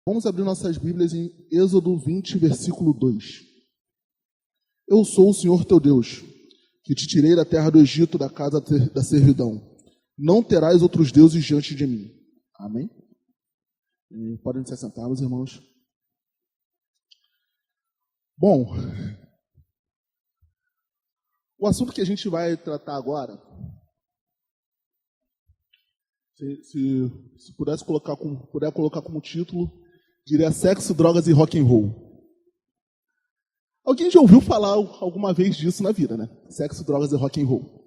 Vamos abrir nossas Bíblias em Êxodo 20, versículo 2. Eu sou o Senhor teu Deus, que te tirei da terra do Egito, da casa da servidão. Não terás outros deuses diante de mim. Amém? Podem se assentar, meus irmãos. Bom, o assunto que a gente vai tratar agora, se puder colocar como título, diria sexo, drogas e rock and roll. Alguém já ouviu falar alguma vez disso na vida, né? Sexo, drogas e rock and roll.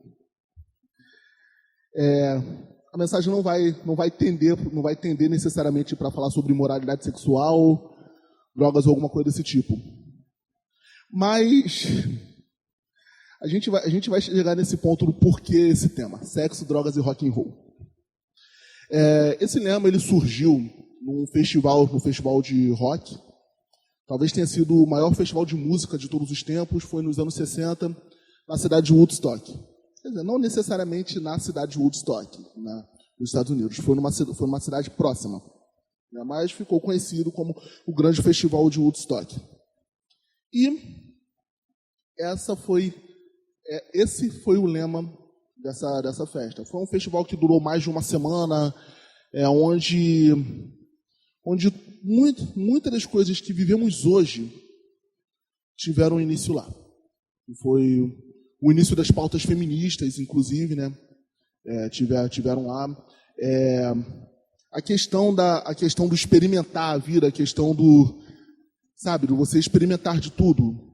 A mensagem não vai tender necessariamente para falar sobre moralidade sexual, drogas ou alguma coisa desse tipo. Mas a gente vai chegar nesse ponto do porquê esse tema, sexo, drogas e rock and roll. Esse lema ele surgiu no festival de rock. Talvez tenha sido o maior festival de música de todos os tempos. Foi nos anos 60, na cidade de Woodstock. Quer dizer, não necessariamente na cidade de Woodstock, nos Estados Unidos. Foi numa cidade próxima. Mas ficou conhecido como o grande festival de Woodstock. E esse foi o lema dessa festa. Foi um festival que durou mais de uma semana, onde muitas das coisas que vivemos hoje tiveram início lá. Foi o início das pautas feministas, inclusive, né? Tiveram lá. A questão do experimentar a vida, a questão do você experimentar de tudo.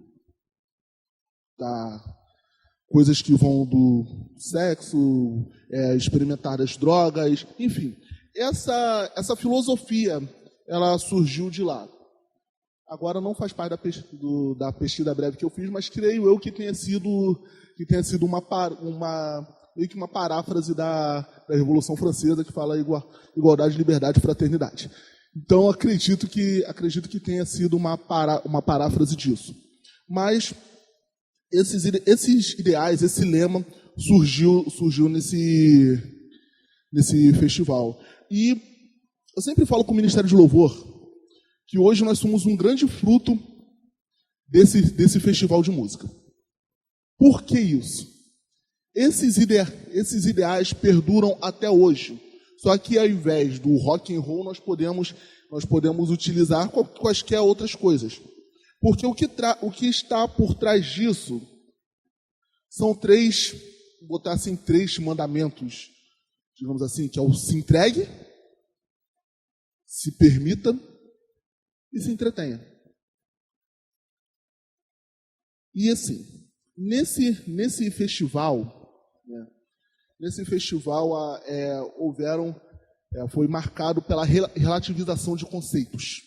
Coisas que vão do sexo, experimentar das drogas, enfim. Essa filosofia, ela surgiu de lá. Agora não faz parte da pesquisa breve que eu fiz, mas creio eu que tenha sido uma paráfrase da Revolução Francesa, que fala igualdade, liberdade e fraternidade. Então acredito que tenha sido uma paráfrase disso. Mas esses ideais, esse lema surgiu nesse festival. E eu sempre falo com o Ministério de Louvor que hoje nós somos um grande fruto desse festival de música. Por que isso? Esses ideais perduram até hoje. Só que ao invés do rock and roll nós podemos utilizar quaisquer outras coisas. Porque o que está por trás disso são três mandamentos, digamos assim, que é o se entregue, se permita e se entretenha. E assim, nesse festival, foi marcado pela relativização de conceitos.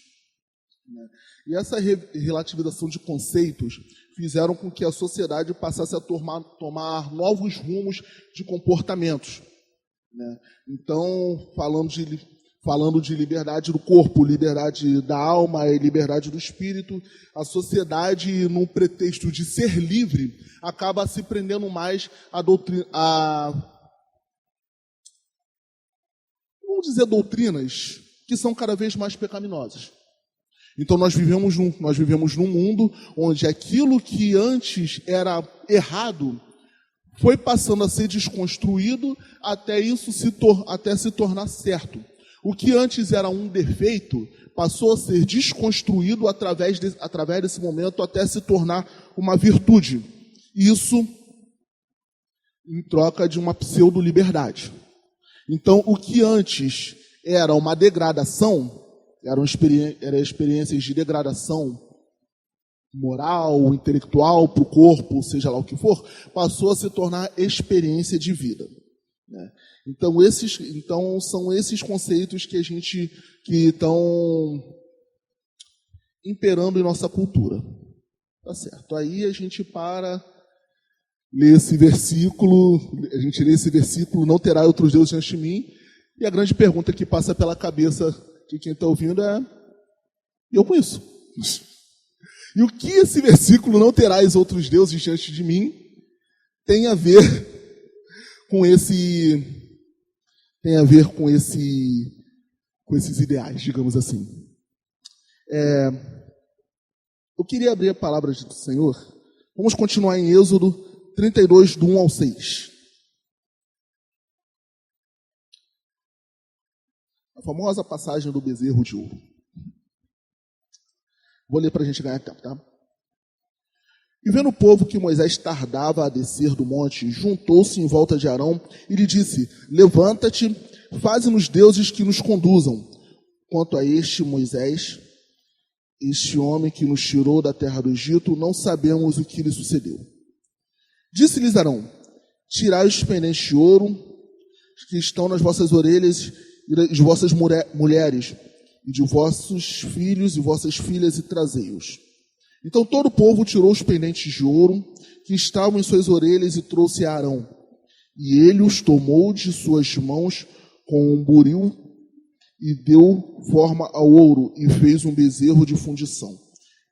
E essa relativização de conceitos fizeram com que a sociedade passasse a tomar novos rumos de comportamentos. Então, falando de liberdade do corpo, liberdade da alma e liberdade do espírito, a sociedade, num pretexto de ser livre, acaba se prendendo mais vamos dizer, doutrinas que são cada vez mais pecaminosas. Então nós vivemos num mundo onde aquilo que antes era errado foi passando a ser desconstruído até se tornar certo. O que antes era um defeito passou a ser desconstruído através desse momento até se tornar uma virtude. Isso em troca de uma pseudo-liberdade. Então o que antes era uma degradação, eram experiências de degradação moral, intelectual, para o corpo, seja lá o que for, passou a se tornar experiência de vida. Então são esses conceitos que estão imperando em nossa cultura. Tá certo. Aí a gente lê esse versículo, não terá outros deuses diante de mim, e a grande pergunta que passa pela cabeça de quem está ouvindo eu conheço. E o que esse versículo, não terás outros deuses diante de mim, tem a ver com esses ideais, digamos assim. Eu queria abrir a palavra do Senhor. Vamos continuar em Êxodo 32, do 1 ao 6. A famosa passagem do bezerro de ouro. Vou ler para a gente ganhar tempo, tá? E vendo o povo que Moisés tardava a descer do monte, juntou-se em volta de Arão e lhe disse: levanta-te, faze-nos deuses que nos conduzam. Quanto a este Moisés, este homem que nos tirou da terra do Egito, não sabemos o que lhe sucedeu. Disse-lhes Arão: tirai os pendentes de ouro que estão nas vossas orelhas e de vossas mulheres, e de vossos filhos e vossas filhas, e trazei-os. Então todo o povo tirou os pendentes de ouro que estavam em suas orelhas e trouxe a Arão. E ele os tomou de suas mãos com um buril e deu forma ao ouro e fez um bezerro de fundição.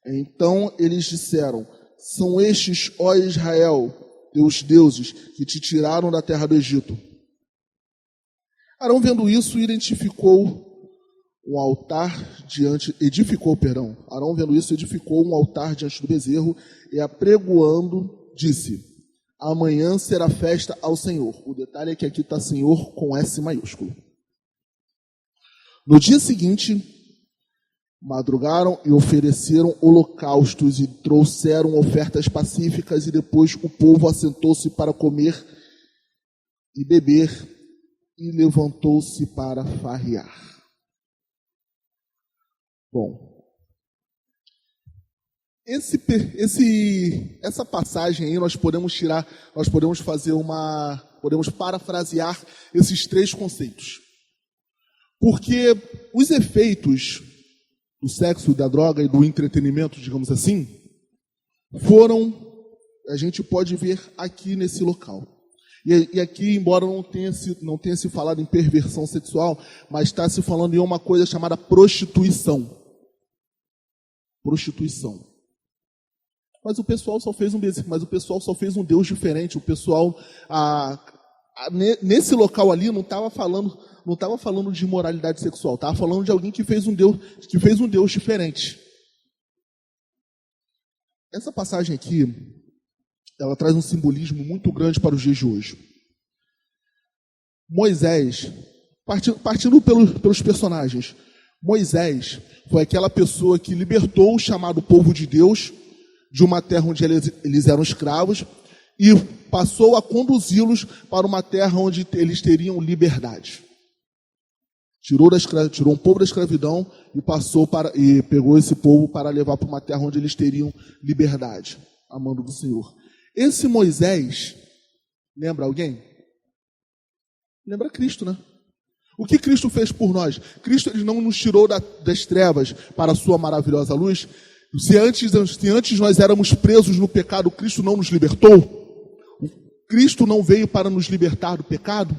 Então eles disseram: são estes, ó Israel, teus deuses, que te tiraram da terra do Egito. Arão, vendo isso, edificou um altar diante do bezerro e, apregoando, disse: amanhã será festa ao Senhor. O detalhe é que aqui está Senhor com S maiúsculo. No dia seguinte, madrugaram e ofereceram holocaustos e trouxeram ofertas pacíficas, e depois o povo assentou-se para comer e beber e levantou-se para farrear. Bom, essa passagem aí nós podemos parafrasear esses três conceitos. Porque os efeitos do sexo, da droga e do entretenimento, digamos assim, a gente pode ver aqui nesse local. E aqui, embora não tenha se falado em perversão sexual, mas está se falando em uma coisa chamada prostituição. Prostituição. Mas o pessoal só fez um Deus diferente. O pessoal, nesse local ali, não estava falando de imoralidade sexual, estava falando de alguém que fez um Deus diferente. Essa passagem aqui, ela traz um simbolismo muito grande para os dias de hoje. Moisés, partindo pelos personagens, Moisés foi aquela pessoa que libertou o chamado povo de Deus de uma terra onde eles eram escravos e passou a conduzi-los para uma terra onde eles teriam liberdade. Tirou um povo da escravidão e pegou esse povo para levar para uma terra onde eles teriam liberdade, amando do Senhor. Esse Moisés, lembra alguém? Lembra Cristo, né? O que Cristo fez por nós? Cristo, ele não nos tirou das trevas para a sua maravilhosa luz. Se antes nós éramos presos no pecado, Cristo não nos libertou? Cristo não veio para nos libertar do pecado?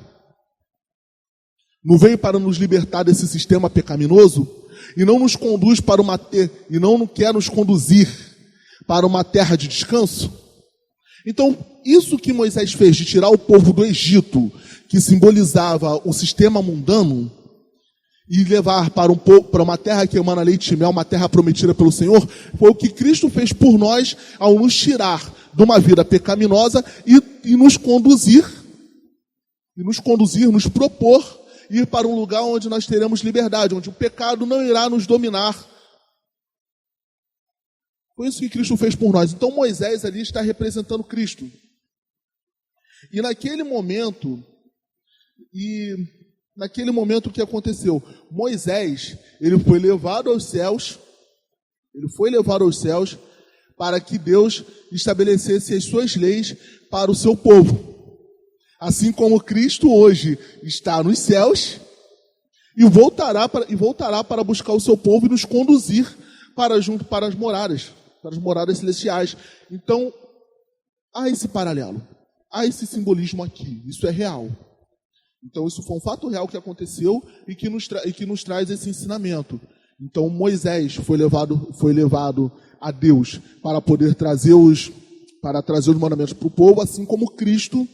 Não veio para nos libertar desse sistema pecaminoso? E não nos conduz e não quer nos conduzir para uma terra de descanso? Então, isso que Moisés fez de tirar o povo do Egito, que simbolizava o sistema mundano, e levar para uma terra que emana leite e mel, uma terra prometida pelo Senhor, foi o que Cristo fez por nós ao nos tirar de uma vida pecaminosa e nos conduzir, nos propor ir para um lugar onde nós teremos liberdade, onde o pecado não irá nos dominar. Foi isso que Cristo fez por nós. Então Moisés ali está representando Cristo. E naquele momento o que aconteceu? Moisés, ele foi levado aos céus para que Deus estabelecesse as suas leis para o seu povo. Assim como Cristo hoje está nos céus e voltará para buscar o seu povo e nos conduzir para as moradas celestiais. Então, há esse paralelo, há esse simbolismo aqui, isso é real. Então, isso foi um fato real que aconteceu e que nos traz esse ensinamento. Então, Moisés foi levado a Deus para poder trazer os mandamentos para o povo, assim como Cristo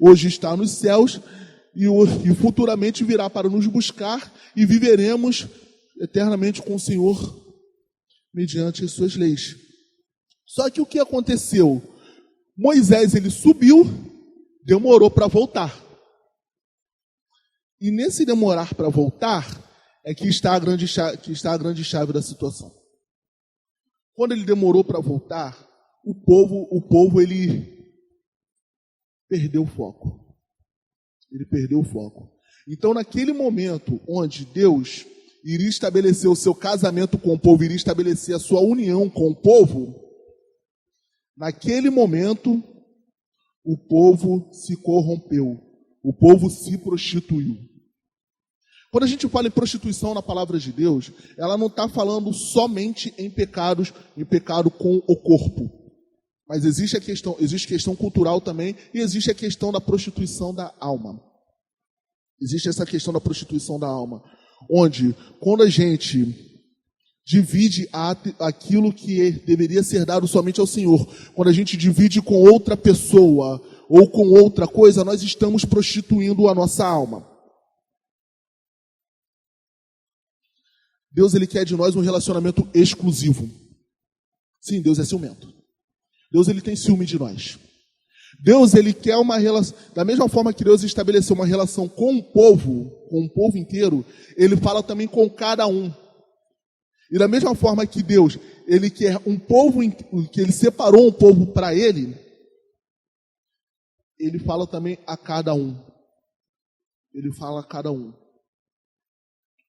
hoje está nos céus e futuramente virá para nos buscar e viveremos eternamente com o Senhor mediante as suas leis. Só que o que aconteceu? Moisés, ele subiu, demorou para voltar. E nesse demorar para voltar, é que está a grande chave da situação. Quando ele demorou para voltar, o povo ele perdeu o foco. Ele perdeu o foco. Então, naquele momento onde Deus iria estabelecer o seu casamento com o povo, iria estabelecer a sua união com o povo, naquele momento, o povo se corrompeu, o povo se prostituiu. Quando a gente fala em prostituição na palavra de Deus, ela não está falando somente em pecado com o corpo. Mas existe questão cultural também, e existe a questão da prostituição da alma. Existe essa questão da prostituição da alma, onde, quando a gente divide aquilo que deveria ser dado somente ao Senhor, quando a gente divide com outra pessoa ou com outra coisa, nós estamos prostituindo a nossa alma. Deus, ele quer de nós um relacionamento exclusivo. Sim, Deus é ciumento. Deus, ele tem ciúme de nós. Deus, ele quer uma relação, da mesma forma que Deus estabeleceu uma relação com o povo inteiro, ele fala também com cada um. E da mesma forma que Deus, ele quer um povo, que ele separou um povo para ele fala também a cada um. Ele fala a cada um.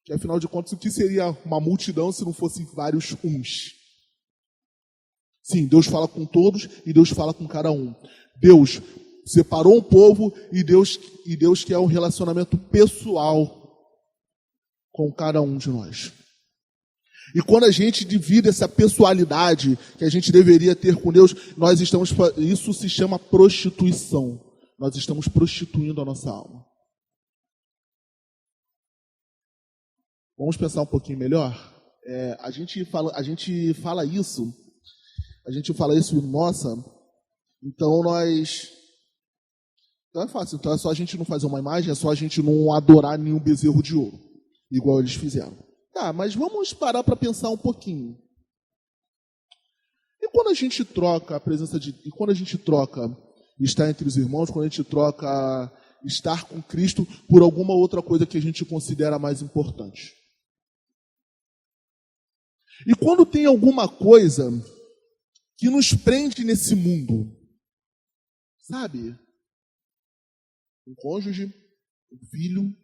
Que afinal de contas, o que seria uma multidão se não fossem vários uns? Sim, Deus fala com todos e Deus fala com cada um. Deus separou um povo e Deus quer um relacionamento pessoal com cada um de nós. E quando a gente divide essa pessoalidade que a gente deveria ter com Deus, isso se chama prostituição. Nós estamos prostituindo a nossa alma. Vamos pensar um pouquinho melhor? A gente fala isso, nossa, então é fácil, então é só a gente não fazer uma imagem, é só a gente não adorar nenhum bezerro de ouro, igual eles fizeram. Tá, mas vamos parar para pensar um pouquinho. E quando a gente troca quando a gente troca estar entre os irmãos, quando a gente troca estar com Cristo por alguma outra coisa que a gente considera mais importante? E quando tem alguma coisa que nos prende nesse mundo, sabe? Um cônjuge, um filho,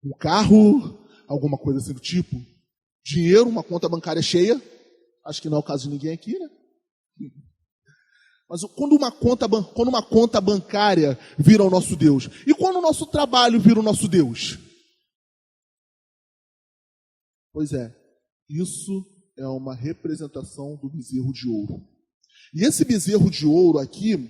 um carro, alguma coisa assim do tipo, dinheiro, uma conta bancária cheia, acho que não é o caso de ninguém aqui, né? Mas quando uma conta bancária vira o nosso Deus, e quando o nosso trabalho vira o nosso Deus? Pois é, isso é uma representação do bezerro de ouro. E esse bezerro de ouro aqui,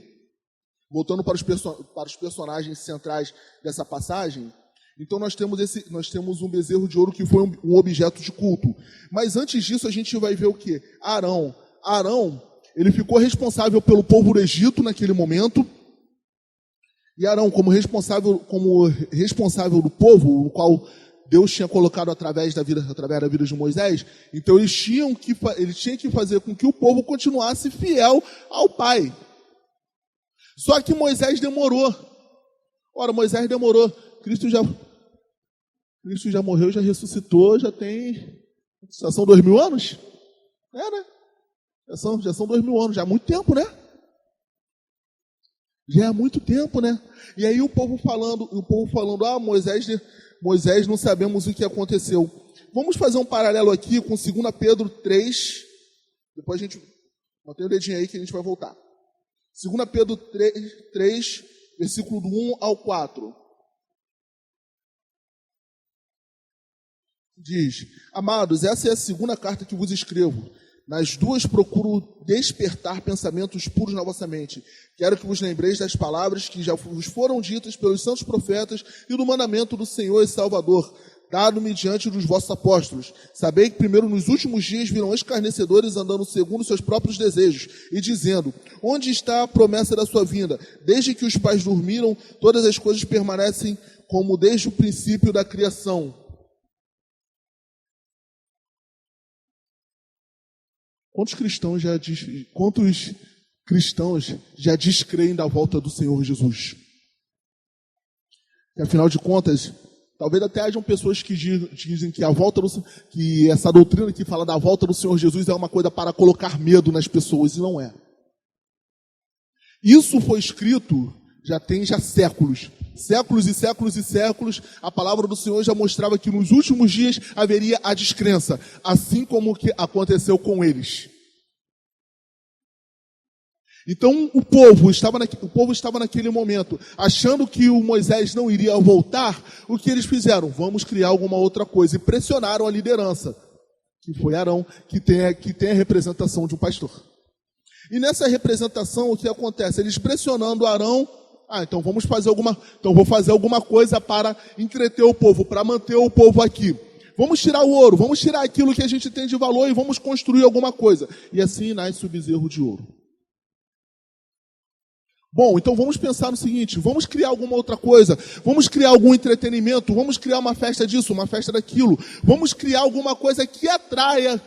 voltando para os personagens centrais dessa passagem, então nós temos um bezerro de ouro que foi um objeto de culto. Mas antes disso a gente vai ver o quê? Arão, ele ficou responsável pelo povo do Egito naquele momento. E Arão, como responsável do povo, o qual Deus tinha colocado através da vida de Moisés, então ele tinha que fazer com que o povo continuasse fiel ao Pai. Só que Moisés demorou. Ora, Moisés demorou. Cristo já morreu, já ressuscitou, já são 2000 anos? Né? Já são 2000 anos, já é muito tempo, né? Já é muito tempo, né? E aí o povo falando, Moisés, não sabemos o que aconteceu. Vamos fazer um paralelo aqui com 2 Pedro 3. Depois a gente... Mantém o dedinho aí que a gente vai voltar. 2 Pedro 3, versículo do 1 ao 4. Diz: Amados, essa é a segunda carta que vos escrevo. Nas duas procuro despertar pensamentos puros na vossa mente. Quero que vos lembreis das palavras que já vos foram ditas pelos santos profetas e do mandamento do Senhor e Salvador, dado-me diante dos vossos apóstolos. Sabei que primeiro nos últimos dias virão escarnecedores andando segundo seus próprios desejos e dizendo: onde está a promessa da sua vinda? Desde que os pais dormiram, todas as coisas permanecem como desde o princípio da criação. Quantos cristãos já descreem da volta do Senhor Jesus? Que, afinal de contas, talvez até hajam pessoas que dizem que que essa doutrina que fala da volta do Senhor Jesus é uma coisa para colocar medo nas pessoas, e não é. Isso foi escrito já tem séculos. Séculos e séculos e séculos, a palavra do Senhor já mostrava que nos últimos dias haveria a descrença, assim como que aconteceu com eles. Então o povo estava naquele momento, achando que o Moisés não iria voltar. O que eles fizeram? Vamos criar alguma outra coisa. E pressionaram a liderança, que foi Arão, que tem a representação de um pastor. E nessa representação, o que acontece? Eles pressionando Arão, então vou fazer alguma coisa para entreter o povo, para manter o povo aqui. Vamos tirar o ouro, vamos tirar aquilo que a gente tem de valor e vamos construir alguma coisa. E assim nasce o bezerro de ouro. Bom, então vamos pensar no seguinte, vamos criar alguma outra coisa, vamos criar algum entretenimento, vamos criar uma festa disso, uma festa daquilo, vamos criar alguma coisa que atraia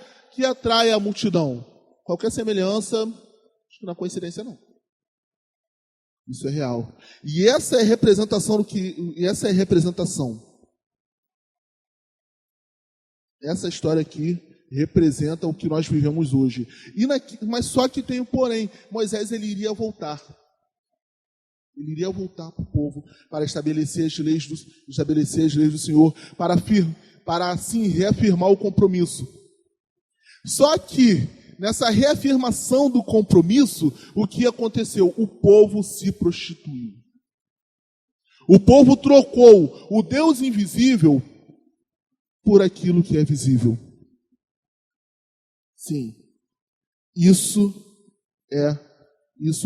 a multidão. Qualquer semelhança, acho que não é coincidência não. Isso é real. E essa é a representação Essa história aqui representa o que nós vivemos hoje. Mas só que tem um porém. Moisés ele iria voltar. Ele iria voltar para o povo para estabelecer as leis do Senhor, para assim reafirmar o compromisso. Só que nessa reafirmação do compromisso, o que aconteceu? O povo se prostituiu. O povo trocou o Deus invisível por aquilo que é visível. Sim, isso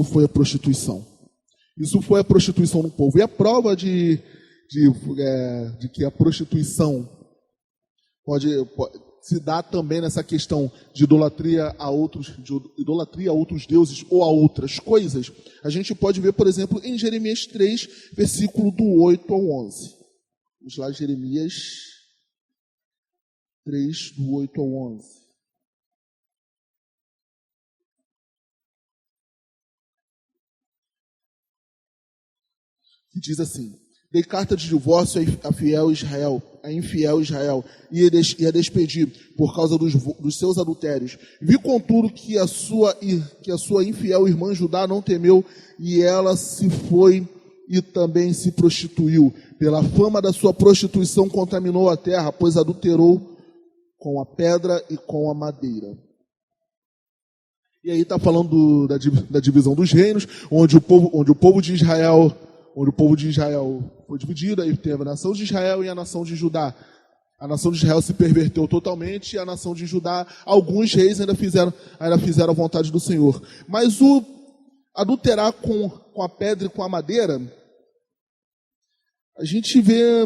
foi a prostituição. Isso foi a prostituição no povo. E a prova de que a prostituição pode se dar também nessa questão de idolatria a outros deuses ou a outras coisas, a gente pode ver, por exemplo, em Jeremias 3, versículo do 8 ao 11. Vamos lá, Jeremias 3, do 8 ao 11. Que diz assim: dei carta de divórcio a infiel Israel, e a despedi por causa dos seus adultérios. Vi, contudo, que a sua infiel irmã Judá não temeu, e ela se foi e também se prostituiu. Pela fama da sua prostituição contaminou a terra, pois adulterou com a pedra e com a madeira. E aí está falando da divisão dos reinos, onde o povo de Israel foi dividido, aí teve a nação de Israel e a nação de Judá. A nação de Israel se perverteu totalmente, e a nação de Judá, alguns reis ainda fizeram a vontade do Senhor. Mas o adulterar com a pedra e com a madeira, a gente vê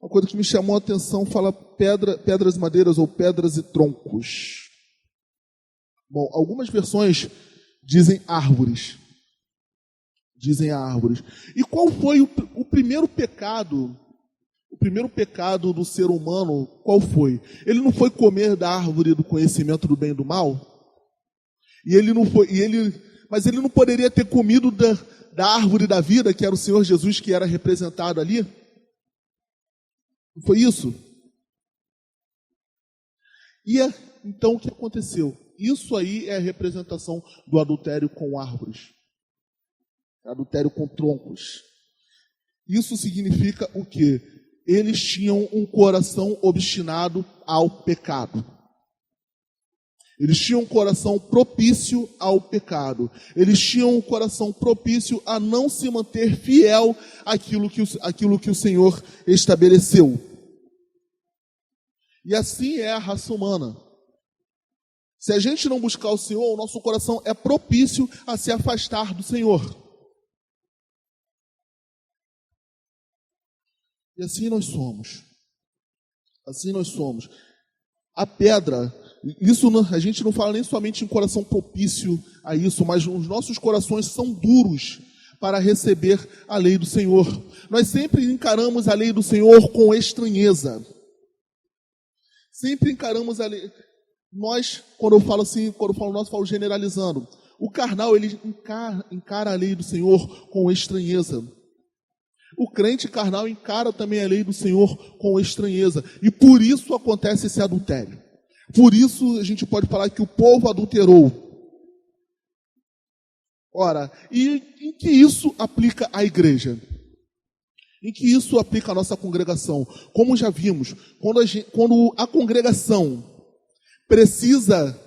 uma coisa que me chamou a atenção, fala pedras e madeiras ou pedras e troncos. Bom, algumas versões dizem árvores. E qual foi o primeiro pecado? O primeiro pecado do ser humano, qual foi? Ele não foi comer da árvore do conhecimento do bem e do mal? Mas ele não poderia ter comido da árvore da vida, que era o Senhor Jesus, que era representado ali? Não foi isso? Então o que aconteceu? Isso aí é a representação do adultério com árvores. Adultério com troncos. Isso significa o quê? Eles tinham um coração obstinado ao pecado. Eles tinham um coração propício ao pecado. Eles tinham um coração propício a não se manter fiel àquilo que o Senhor estabeleceu. E assim é a raça humana. Se a gente não buscar o Senhor, o nosso coração é propício a se afastar do Senhor. E assim nós somos. A pedra, a gente não fala nem somente em coração propício a isso, mas os nossos corações são duros para receber a lei do Senhor. Nós sempre encaramos a lei do Senhor com estranheza. Sempre encaramos a lei. Nós, quando eu falo assim, quando eu falo nós, eu falo generalizando. O carnal, ele encara a lei do Senhor com estranheza. O crente carnal encara também a lei do Senhor com estranheza. E por isso acontece esse adultério. Por isso a gente pode falar que o povo adulterou. Ora, e em que isso aplica à igreja? Em que isso aplica à nossa congregação? Como já vimos, quando a congregação precisa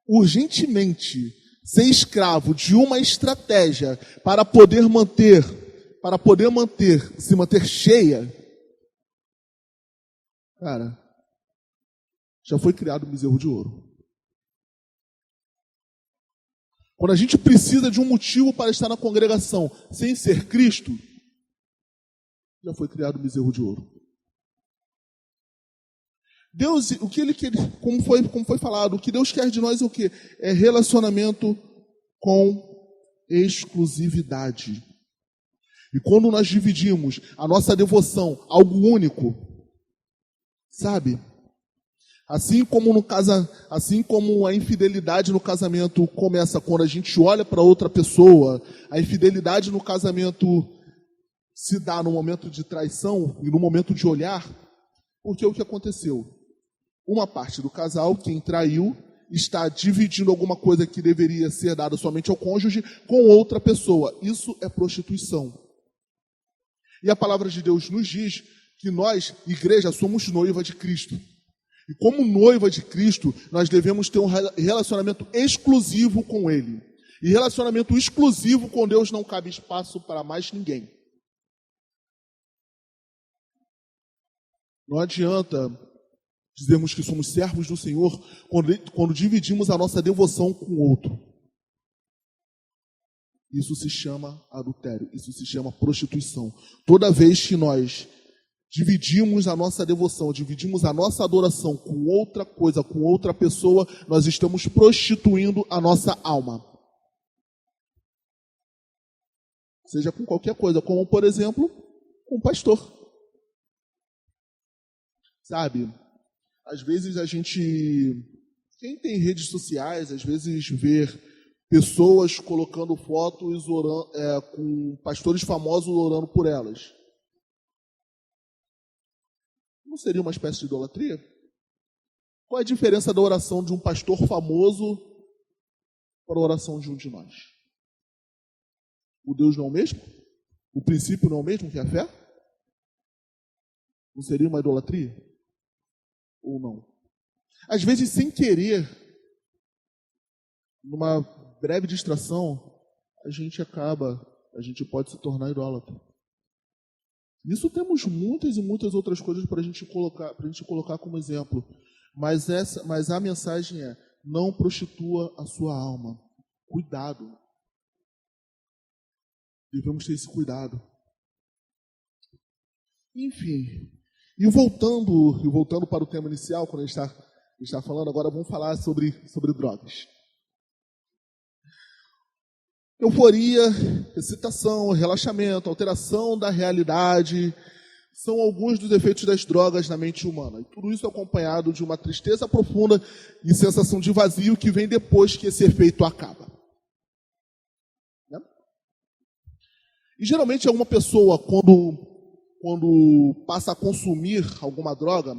urgentemente ser escravo de uma estratégia para poder se manter cheia, cara, já foi criado o bezerro de ouro. Quando a gente precisa de um motivo para estar na congregação sem ser Cristo, já foi criado o bezerro de ouro. Deus, o que ele quer, como foi falado, o que Deus quer de nós é o quê? É relacionamento com exclusividade. E quando nós dividimos a nossa devoção, algo único, sabe? Assim como a infidelidade no casamento começa quando a gente olha para outra pessoa, a infidelidade no casamento se dá no momento de traição e no momento de olhar, porque o que aconteceu? Uma parte do casal, quem traiu, está dividindo alguma coisa que deveria ser dada somente ao cônjuge com outra pessoa. Isso é prostituição. E a palavra de Deus nos diz que nós, igreja, somos noiva de Cristo. E como noiva de Cristo, nós devemos ter um relacionamento exclusivo com Ele. E relacionamento exclusivo com Deus não cabe espaço para mais ninguém. Não adianta dizermos que somos servos do Senhor quando dividimos a nossa devoção com o outro. Isso se chama adultério, isso se chama prostituição. Toda vez que nós dividimos a nossa devoção, dividimos a nossa adoração com outra coisa, com outra pessoa, nós estamos prostituindo a nossa alma. Seja com qualquer coisa, como, por exemplo, com um pastor. Sabe, às vezes quem tem redes sociais, às vezes vê pessoas colocando fotos com pastores famosos orando por elas. Não seria uma espécie de idolatria? Qual é a diferença da oração de um pastor famoso para a oração de um de nós? O Deus não é o mesmo? O princípio não é o mesmo que a fé? Não seria uma idolatria? Ou não? Às vezes, sem querer, numa breve distração, a gente pode se tornar idólatra. Isso temos muitas e muitas outras coisas para a gente colocar como exemplo. Mas a mensagem é: não prostitua a sua alma. Cuidado. Devemos ter esse cuidado. Enfim, e voltando para o tema inicial, quando a gente está falando, agora vamos falar sobre drogas. Euforia, excitação, relaxamento, alteração da realidade são alguns dos efeitos das drogas na mente humana. E tudo isso é acompanhado de uma tristeza profunda e sensação de vazio que vem depois que esse efeito acaba. Né? E geralmente alguma pessoa, quando passa a consumir alguma droga,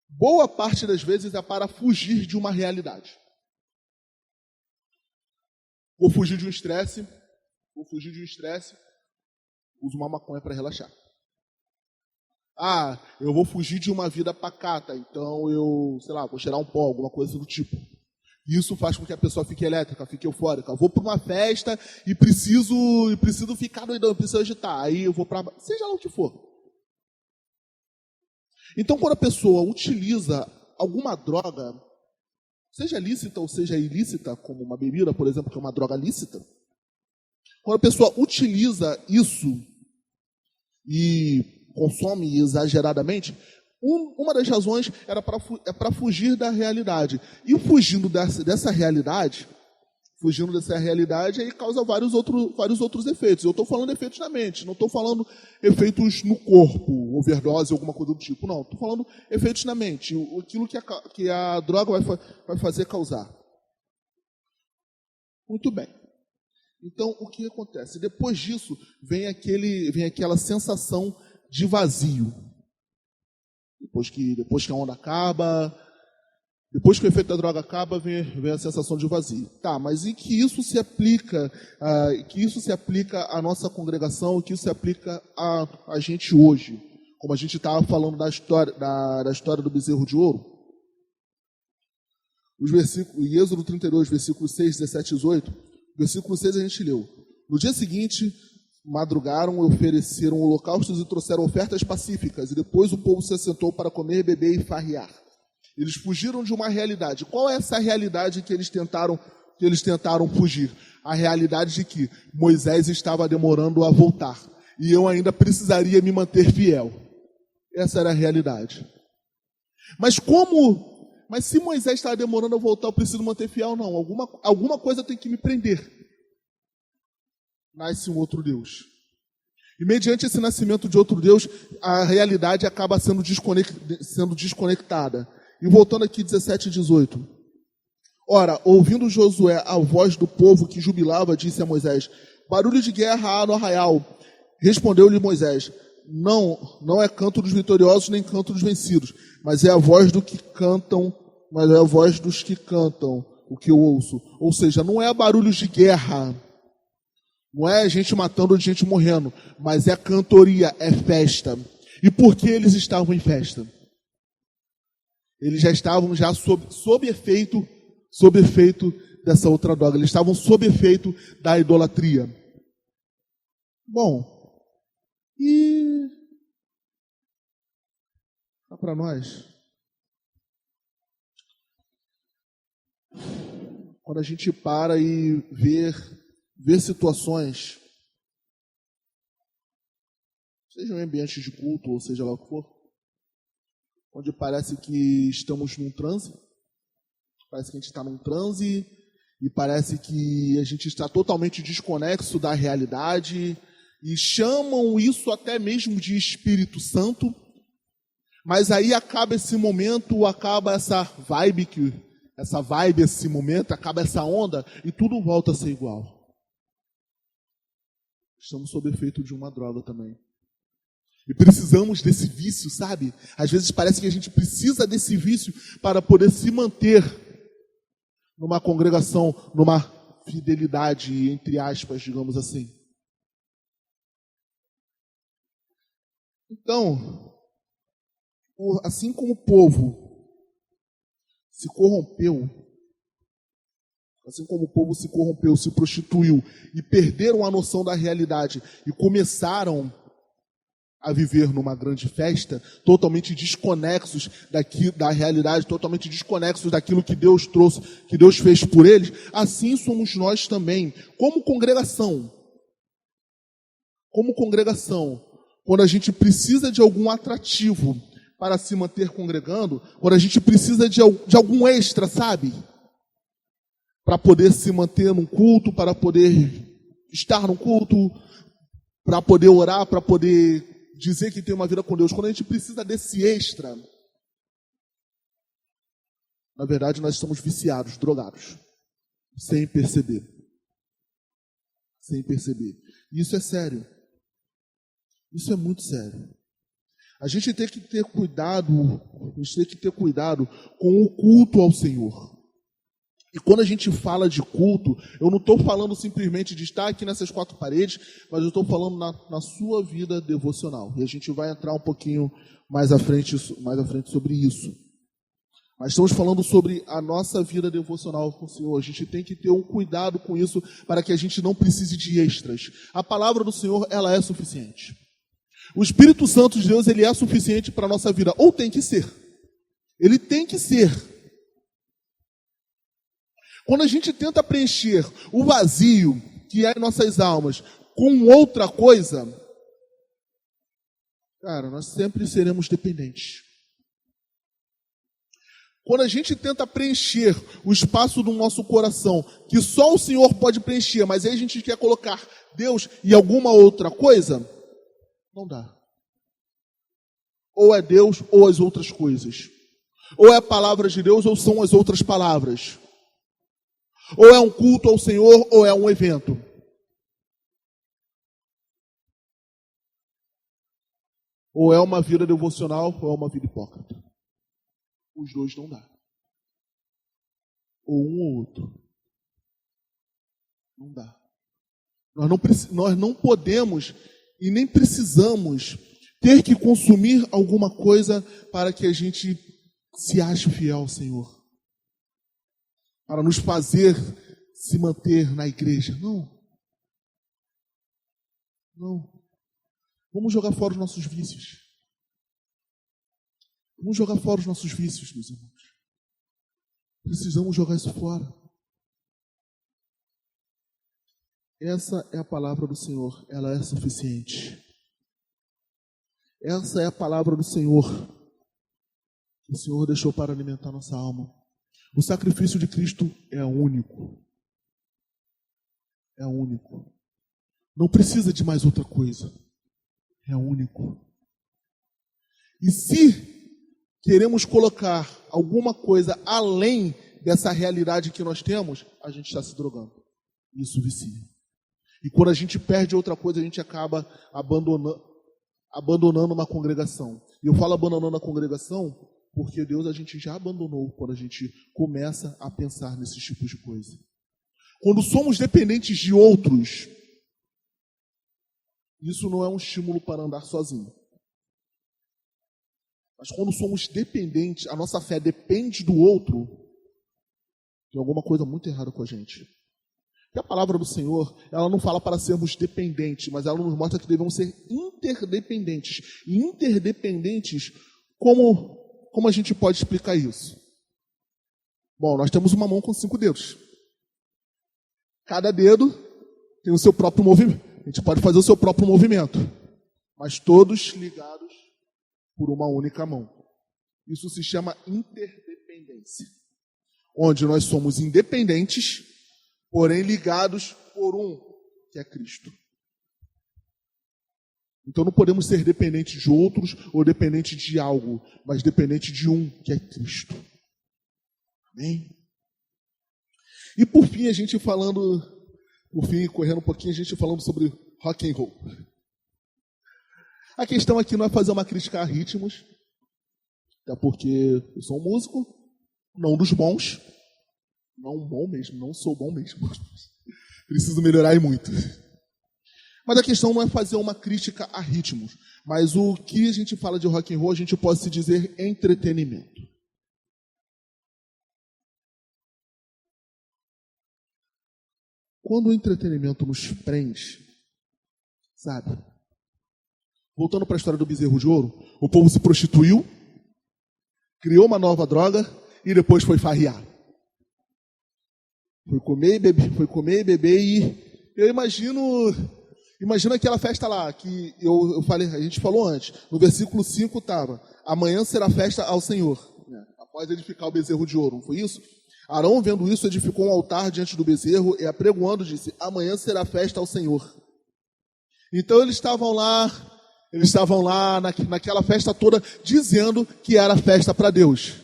boa parte das vezes é para fugir de uma realidade. Vou fugir de um estresse, uso uma maconha para relaxar. Eu vou fugir de uma vida pacata, então vou cheirar um pó, alguma coisa do tipo. Isso faz com que a pessoa fique elétrica, fique eufórica. Eu vou para uma festa e preciso ficar doidão, preciso agitar. Aí eu vou para... seja lá o que for. Então, quando a pessoa utiliza alguma droga, seja lícita ou seja ilícita, como uma bebida, por exemplo, que é uma droga lícita, quando a pessoa utiliza isso e consome exageradamente, uma das razões é para fugir da realidade. E fugindo dessa realidade, fugindo dessa realidade, aí causa vários outros efeitos. Eu estou falando de efeitos na mente, não estou falando efeitos no corpo, overdose, alguma coisa do tipo. Não, estou falando efeitos na mente, aquilo que a droga vai fazer causar. Muito bem. Então, o que acontece? Depois disso, vem aquela sensação de vazio. Depois que a onda acaba, depois que o efeito da droga acaba, vem a sensação de vazio. Tá, mas em que isso se aplica? Que isso se aplica à nossa congregação? Que isso se aplica a gente hoje? Como a gente estava falando da história do bezerro de ouro. Em Êxodo 32, versículos 6, 17 e 18, versículo 6 a gente leu. No dia seguinte, madrugaram, ofereceram holocaustos e trouxeram ofertas pacíficas, e depois o povo se assentou para comer, beber e farrear. Eles fugiram de uma realidade. Qual é essa realidade que eles tentaram fugir? A realidade de que Moisés estava demorando a voltar, e eu ainda precisaria me manter fiel. Essa era a realidade. Mas se Moisés estava demorando a voltar, eu preciso manter fiel? Não, alguma coisa tem que me prender. Nasce um outro Deus. E mediante esse nascimento de outro Deus, a realidade acaba sendo desconectada. E voltando aqui 17 e 18. Ora, ouvindo Josué a voz do povo que jubilava, disse a Moisés: barulho de guerra há no arraial. Respondeu-lhe Moisés: não é canto dos vitoriosos nem canto dos vencidos, mas é a voz dos que cantam o que eu ouço. Ou seja, não é barulhos de guerra, não é gente matando, gente morrendo, mas é cantoria, é festa. E por que eles estavam em festa? Eles já estavam sob efeito dessa outra droga. Eles estavam sob efeito da idolatria. Bom, e para nós, quando a gente para e ver situações, seja em ambientes de culto, ou seja lá o que for, onde parece que estamos num transe, parece que a gente está num transe, e parece que a gente está totalmente desconexo da realidade, e chamam isso até mesmo de Espírito Santo, mas aí acaba esse momento, acaba essa vibe, esse momento, acaba essa onda, e tudo volta a ser igual. Estamos sob efeito de uma droga também. E precisamos desse vício, sabe? Às vezes parece que a gente precisa desse vício para poder se manter numa congregação, numa fidelidade, entre aspas, digamos assim. Então, assim como o povo se corrompeu, se prostituiu e perderam a noção da realidade e começaram a viver numa grande festa, totalmente desconexos da realidade, totalmente desconexos daquilo que Deus trouxe, que Deus fez por eles, assim somos nós também, como congregação. Como congregação, quando a gente precisa de algum atrativo para se manter congregando, quando a gente precisa de algum extra, sabe? Para poder se manter num culto, para poder estar num culto, para poder orar, para poder dizer que tem uma vida com Deus. Quando a gente precisa desse extra, na verdade nós estamos viciados, drogados, sem perceber. Sem perceber. E isso é sério. Isso é muito sério. A gente tem que ter cuidado, com o culto ao Senhor. E quando a gente fala de culto, eu não estou falando simplesmente de estar aqui nessas quatro paredes, mas eu estou falando na sua vida devocional. E a gente vai entrar um pouquinho mais à frente sobre isso. Mas estamos falando sobre a nossa vida devocional com o Senhor. A gente tem que ter um cuidado com isso para que a gente não precise de extras. A palavra do Senhor, ela é suficiente. O Espírito Santo de Deus, ele é suficiente para a nossa vida. Ou tem que ser. Ele tem que ser. Quando a gente tenta preencher o vazio que é em nossas almas com outra coisa, cara, nós sempre seremos dependentes. Quando a gente tenta preencher o espaço do nosso coração, que só o Senhor pode preencher, mas aí a gente quer colocar Deus e alguma outra coisa, não dá. Ou é Deus ou as outras coisas. Ou é a palavra de Deus ou são as outras palavras. Ou é um culto ao Senhor ou é um evento. Ou é uma vida devocional ou é uma vida hipócrita. Os dois não dá. Ou um ou outro. Não dá. Nós não podemos e nem precisamos ter que consumir alguma coisa para que a gente se ache fiel ao Senhor. Para nos fazer se manter na igreja. Não. Não. Vamos jogar fora os nossos vícios. Vamos jogar fora os nossos vícios, meus irmãos. Precisamos jogar isso fora. Essa é a palavra do Senhor. Ela é suficiente. Essa é a palavra do Senhor. O Senhor deixou para alimentar nossa alma. O sacrifício de Cristo é único. É único. Não precisa de mais outra coisa. É único. E se queremos colocar alguma coisa além dessa realidade que nós temos, a gente está se drogando. Isso vicia. E quando a gente perde outra coisa, a gente acaba abandonando uma congregação. E eu falo abandonando a congregação porque Deus a gente já abandonou quando a gente começa a pensar nesses tipos de coisa. Quando somos dependentes de outros, isso não é um estímulo para andar sozinho. Mas quando somos dependentes, a nossa fé depende do outro, tem alguma coisa muito errada com a gente. E a palavra do Senhor, ela não fala para sermos dependentes, mas ela nos mostra que devemos ser interdependentes. E interdependentes, como a gente pode explicar isso? Bom, nós temos uma mão com 5 dedos. Cada dedo tem o seu próprio movimento. A gente pode fazer o seu próprio movimento. Mas todos ligados por uma única mão. Isso se chama interdependência. Onde nós somos independentes, porém ligados por um, que é Cristo. Então não podemos ser dependentes de outros ou dependentes de algo, mas dependentes de um, que é Cristo. Amém? E por fim, correndo um pouquinho, a gente falando sobre rock and roll. A questão aqui não é fazer uma crítica a ritmos, até porque eu sou um músico, não dos bons, não bom mesmo, não sou bom mesmo. Preciso melhorar muito. Mas a questão não é fazer uma crítica a ritmos, mas o que a gente fala de rock and roll, a gente pode se dizer entretenimento. Quando o entretenimento nos prende, sabe? Voltando para a história do bezerro de ouro, o povo se prostituiu, criou uma nova droga e depois foi farrear. Foi comer e beber e eu imagino aquela festa lá que eu falei, a gente falou antes, no versículo 5 estava, amanhã será festa ao Senhor, né? Após edificar o bezerro de ouro, não foi isso? Arão, vendo isso, edificou um altar diante do bezerro e apregoando disse, amanhã será festa ao Senhor. Então eles estavam lá naquela festa toda, dizendo que era festa para Deus.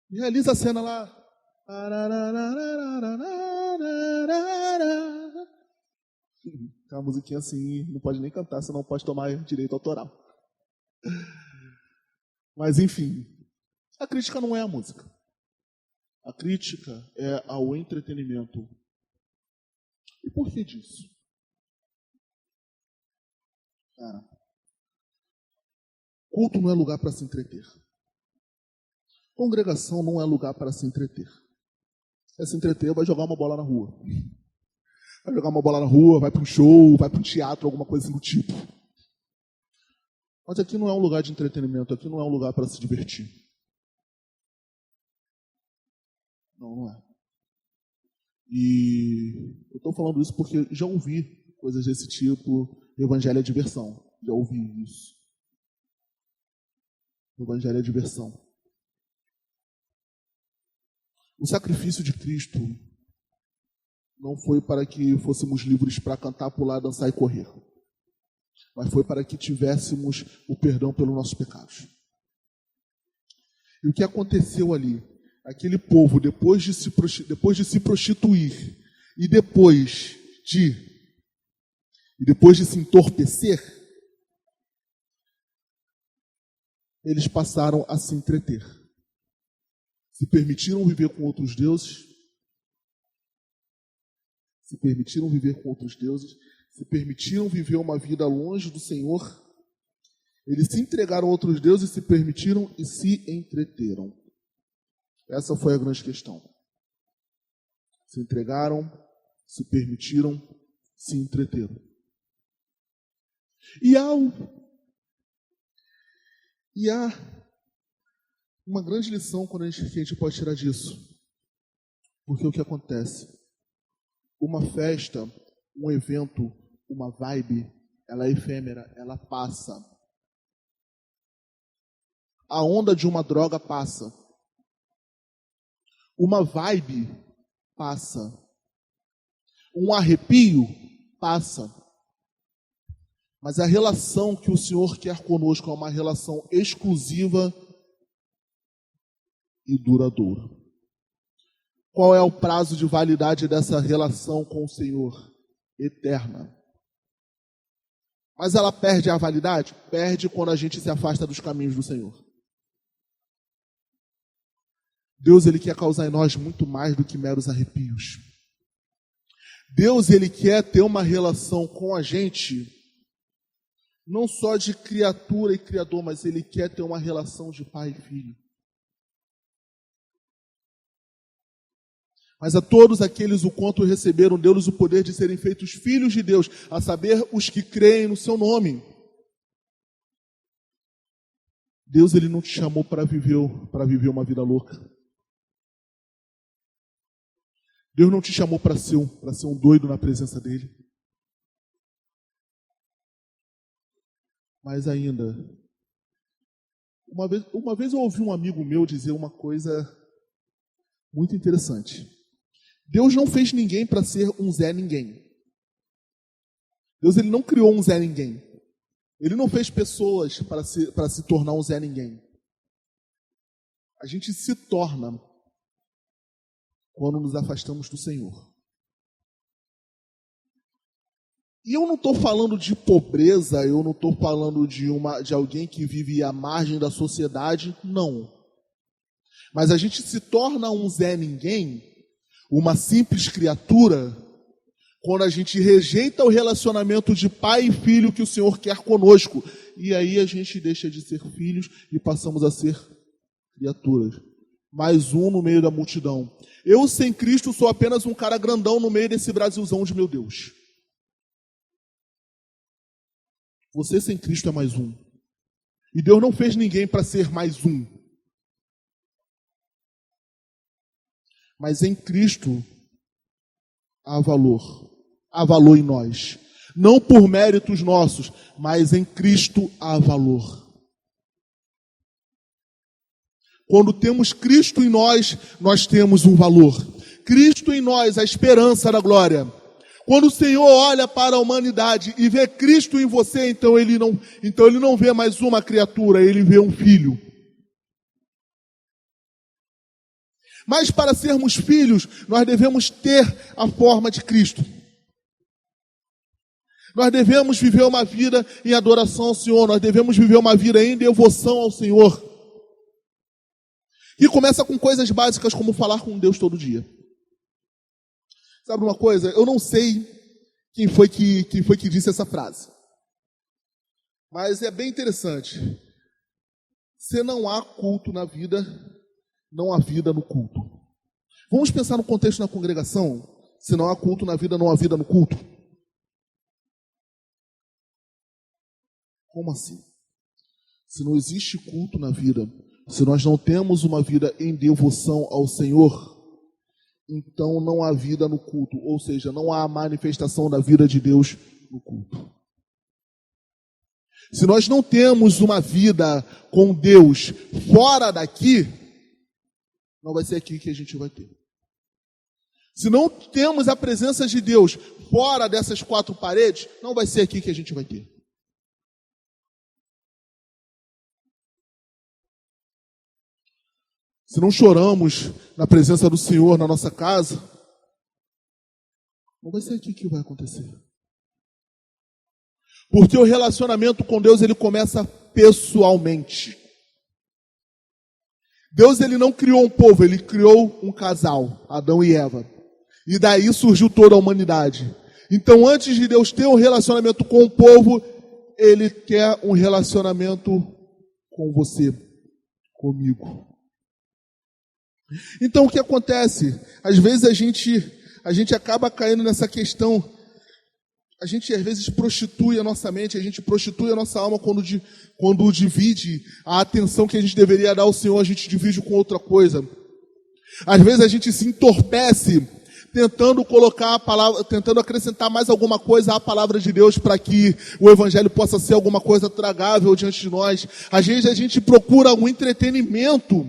E realiza a cena lá. Uma musiquinha assim, não pode nem cantar, senão pode tomar direito autoral. Mas enfim, a crítica não é a música. A crítica é ao entretenimento. E por que disso? Cara, culto não é lugar para se entreter. Congregação não é lugar para se entreter. Se se entreter, vai jogar uma bola na rua. Vai jogar uma bola na rua, vai para um show, vai para um teatro, alguma coisa assim do tipo. Mas aqui não é um lugar de entretenimento, aqui não é um lugar para se divertir. Não é. E eu estou falando isso porque já ouvi coisas desse tipo. Evangelho é diversão. Já ouvi isso. Evangelho é diversão. O sacrifício de Cristo não foi para que fôssemos livres para cantar, pular, dançar e correr, mas foi para que tivéssemos o perdão pelos nossos pecados. E o que aconteceu ali? Aquele povo, depois de se prostituir e depois de se entorpecer, eles passaram a se entreter. Se permitiram viver com outros deuses, se permitiram viver uma vida longe do Senhor, eles se entregaram a outros deuses, se permitiram e se entreteram. Essa foi a grande questão. Se entregaram, se permitiram, se entreteram. E há uma grande lição que a gente pode tirar disso. Porque o que acontece? Uma festa, um evento, uma vibe, ela é efêmera, ela passa. A onda de uma droga passa. Uma vibe passa. Um arrepio passa. Mas a relação que o Senhor quer conosco é uma relação exclusiva e duradoura. Qual é o prazo de validade dessa relação com o Senhor? Eterna. Mas ela perde a validade? Perde quando a gente se afasta dos caminhos do Senhor. Deus, Ele quer causar em nós muito mais do que meros arrepios. Deus, Ele quer ter uma relação com a gente, não só de criatura e criador, mas Ele quer ter uma relação de pai e filho. Mas a todos aqueles o quanto receberam, deu-lhes o poder de serem feitos filhos de Deus, a saber, os que creem no seu nome. Deus, Ele não te chamou para viver uma vida louca. Deus não te chamou para ser um doido na presença dEle. Mas ainda, uma vez eu ouvi um amigo meu dizer uma coisa muito interessante. Deus não fez ninguém para ser um Zé Ninguém. Deus, Ele não criou um Zé Ninguém. Ele não fez pessoas para se tornar um Zé Ninguém. A gente se torna quando nos afastamos do Senhor. E eu não estou falando de pobreza, eu não estou falando de alguém que vive à margem da sociedade, não. Mas a gente se torna um Zé Ninguém, uma simples criatura, quando a gente rejeita o relacionamento de pai e filho que o Senhor quer conosco. E aí a gente deixa de ser filhos e passamos a ser criaturas. Mais um no meio da multidão. Eu, sem Cristo, sou apenas um cara grandão no meio desse Brasilzão de meu Deus. Você sem Cristo é mais um. E Deus não fez ninguém para ser mais um. Mas em Cristo há valor. Há valor em nós. Não por méritos nossos, mas em Cristo há valor. Quando temos Cristo em nós, nós temos um valor. Cristo em nós, a esperança da glória. Quando o Senhor olha para a humanidade e vê Cristo em você, então ele não vê mais uma criatura, ele vê um filho. Mas para sermos filhos, nós devemos ter a forma de Cristo. Nós devemos viver uma vida em adoração ao Senhor, nós devemos viver uma vida em devoção ao Senhor. E começa com coisas básicas como falar com Deus todo dia. Sabe uma coisa? Eu não sei quem foi que disse essa frase. Mas é bem interessante. Se não há culto na vida, não há vida no culto. Vamos pensar no contexto da congregação. Se não há culto na vida, não há vida no culto. Como assim? Se não existe culto na vida, se nós não temos uma vida em devoção ao Senhor, então não há vida no culto, ou seja, não há manifestação da vida de Deus no culto. Se nós não temos uma vida com Deus fora daqui, não vai ser aqui que a gente vai ter. Se não temos a presença de Deus fora dessas quatro paredes, não vai ser aqui que a gente vai ter. Se não choramos na presença do Senhor na nossa casa, não vai ser aqui que vai acontecer. Porque o relacionamento com Deus, ele começa pessoalmente. Deus, ele não criou um povo, ele criou um casal, Adão e Eva. E daí surgiu toda a humanidade. Então, antes de Deus ter um relacionamento com o povo, ele quer um relacionamento com você, comigo. Então, o que acontece? Às vezes a gente acaba caindo nessa questão. A gente, às vezes, prostitui a nossa mente, a gente prostitui a nossa alma quando divide a atenção que a gente deveria dar ao Senhor, a gente divide com outra coisa. Às vezes a gente se entorpece tentando colocar a palavra, tentando acrescentar mais alguma coisa à palavra de Deus para que o evangelho possa ser alguma coisa tragável diante de nós. Às vezes a gente procura um entretenimento,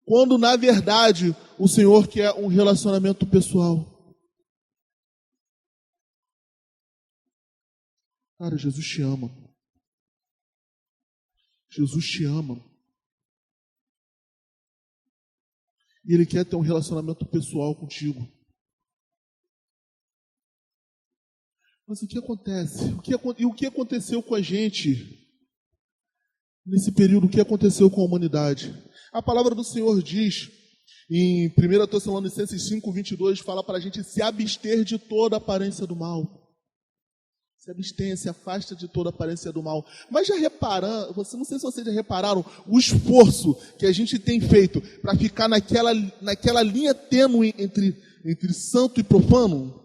quando na verdade o Senhor quer um relacionamento pessoal. Cara, Jesus te ama. Jesus te ama. E Ele quer ter um relacionamento pessoal contigo. Mas o que acontece? O que aconteceu com a gente nesse período? O que aconteceu com a humanidade? A palavra do Senhor diz, em 1 Tessalonicenses 5:22, fala para a gente se abster de toda aparência do mal. Se abstenha, se afasta de toda aparência do mal. Mas já repararam, não sei se vocês já repararam, o esforço que a gente tem feito para ficar naquela linha tênue entre santo e profano?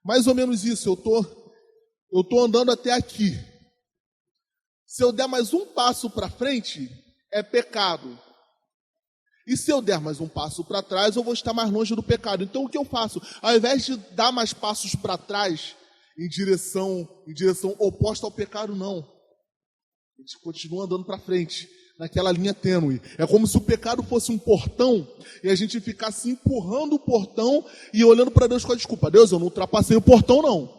Mais ou menos isso, eu tô andando até aqui. Se eu der mais um passo para frente, é pecado. E se eu der mais um passo para trás, eu vou estar mais longe do pecado. Então o que eu faço? Ao invés de dar mais passos para trás, em direção oposta ao pecado, não. A gente continua andando para frente, naquela linha tênue. É como se o pecado fosse um portão, e a gente ficasse empurrando o portão e olhando para Deus com a desculpa. Deus, eu não ultrapassei o portão, não.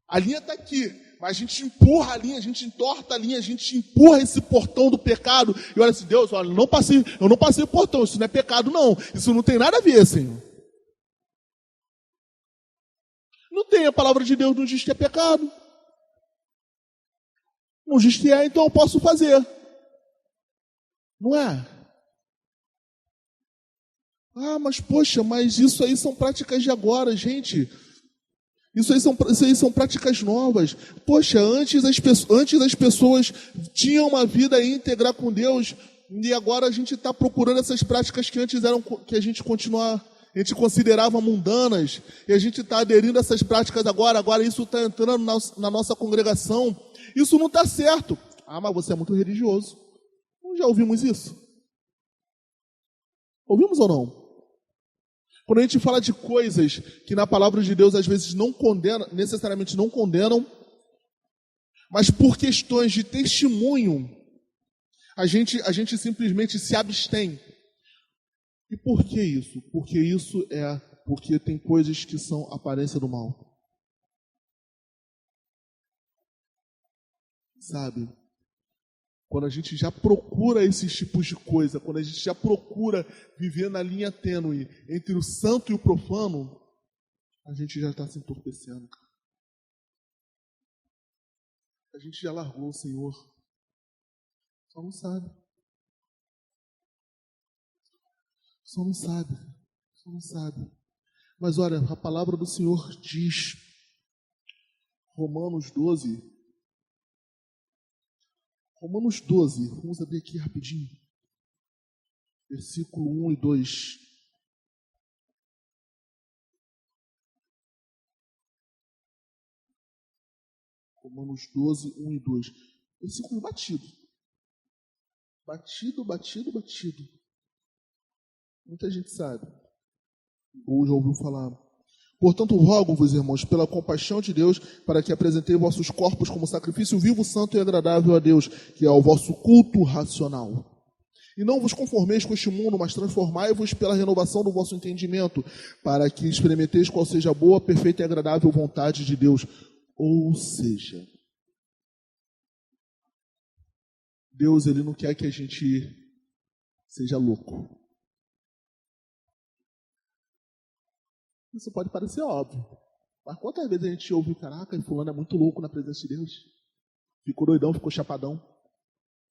A linha está aqui. Mas a gente empurra a linha, a gente entorta a linha, a gente empurra esse portão do pecado e olha assim, Deus, olha, eu não passei o portão, isso não é pecado não, isso não tem nada a ver, Senhor. Não tem, a palavra de Deus não diz que é pecado. Não diz que é, então eu posso fazer. Não é? Ah, mas poxa, mas isso aí são práticas de agora, gente. Isso aí são práticas novas. Poxa, antes as pessoas tinham uma vida íntegra com Deus e agora a gente está procurando essas práticas que antes eram, que a gente considerava mundanas e a gente está aderindo a essas práticas agora isso está entrando na nossa congregação. Isso não está certo. Ah, mas você é muito religioso. Não já ouvimos isso? Ouvimos ou não? Quando a gente fala de coisas que na palavra de Deus às vezes não condenam, necessariamente não condenam, mas por questões de testemunho, a gente simplesmente se abstém. E por que isso? Porque tem coisas que são aparência do mal. Sabe? Quando a gente já procura esses tipos de coisa, quando a gente já procura viver na linha tênue entre o santo e o profano, a gente já está se entorpecendo. A gente já largou o Senhor. Só não sabe. Só não sabe. Só não sabe. Mas olha, a palavra do Senhor diz, Romanos 12, vamos abrir aqui rapidinho. Versículo 1 e 2. Romanos 12, 1 e 2. Versículo batido. Batido. Muita gente sabe. Ou já ouviu falar. Portanto, rogo-vos, irmãos, pela compaixão de Deus, para que apresenteis vossos corpos como sacrifício vivo, santo e agradável a Deus, que é o vosso culto racional. E não vos conformeis com este mundo, mas transformai-vos pela renovação do vosso entendimento, para que experimenteis qual seja a boa, perfeita e agradável vontade de Deus. Ou seja, Deus, Ele não quer que a gente seja louco. Isso pode parecer óbvio, mas quantas vezes a gente ouve, caraca, fulano é muito louco na presença de Deus? Ficou doidão, ficou chapadão.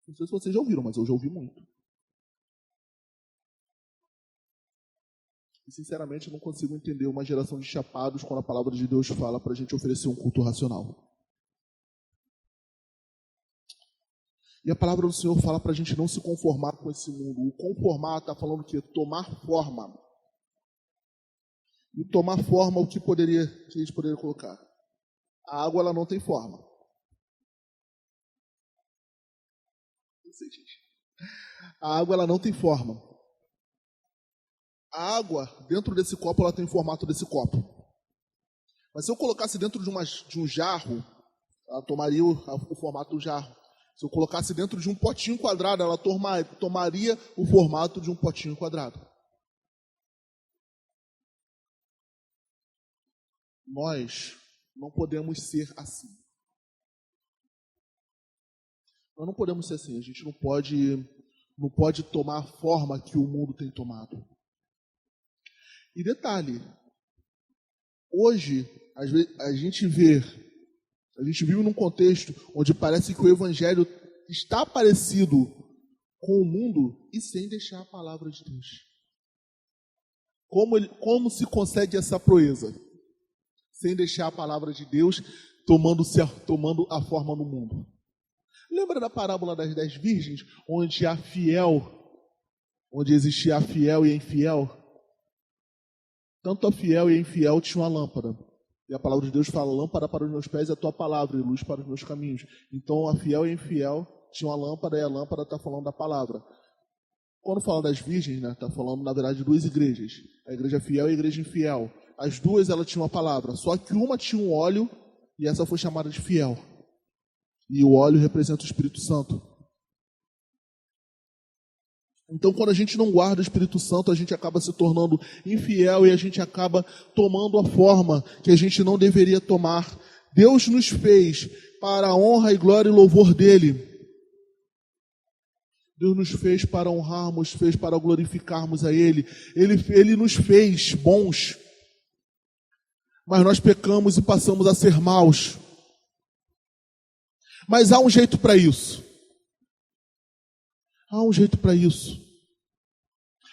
Não sei se vocês já ouviram, mas eu já ouvi muito. E sinceramente eu não consigo entender uma geração de chapados quando a palavra de Deus fala para a gente oferecer um culto racional. E a palavra do Senhor fala para a gente não se conformar com esse mundo. O conformar está falando o quê? Tomar forma. E tomar forma, o que a gente poderia colocar? A água, ela não tem forma. Não sei, gente. A água, ela não tem forma. A água, dentro desse copo, ela tem o formato desse copo. Mas se eu colocasse dentro de um jarro, ela tomaria o formato do jarro. Se eu colocasse dentro de um potinho quadrado, ela tomaria o formato de um potinho quadrado. Nós não podemos ser assim. Nós não podemos ser assim. A gente não pode tomar a forma que o mundo tem tomado. E detalhe, hoje a gente vive num contexto onde parece que o evangelho está parecido com o mundo e sem deixar a palavra de Deus. Como se consegue essa proeza? Sem deixar a palavra de Deus tomando a forma no mundo. Lembra da parábola das 10 virgens, onde existia a fiel e a infiel? Tanto a fiel e a infiel tinham a lâmpada. E a palavra de Deus fala, lâmpada para os meus pés é a tua palavra e luz para os meus caminhos. Então a fiel e a infiel tinham a lâmpada e a lâmpada está falando da palavra. Quando fala das virgens, está falando na verdade de duas igrejas. A igreja fiel e a igreja infiel. As duas elas tinham a palavra, só que uma tinha um óleo e essa foi chamada de fiel. E o óleo representa o Espírito Santo. Então, quando a gente não guarda o Espírito Santo, a gente acaba se tornando infiel e a gente acaba tomando a forma que a gente não deveria tomar. Deus nos fez para a honra e glória e louvor dEle. Deus nos fez para honrarmos, fez para glorificarmos a Ele. Ele nos fez bons, mas nós pecamos e passamos a ser maus. Mas há um jeito para isso. Há um jeito para isso.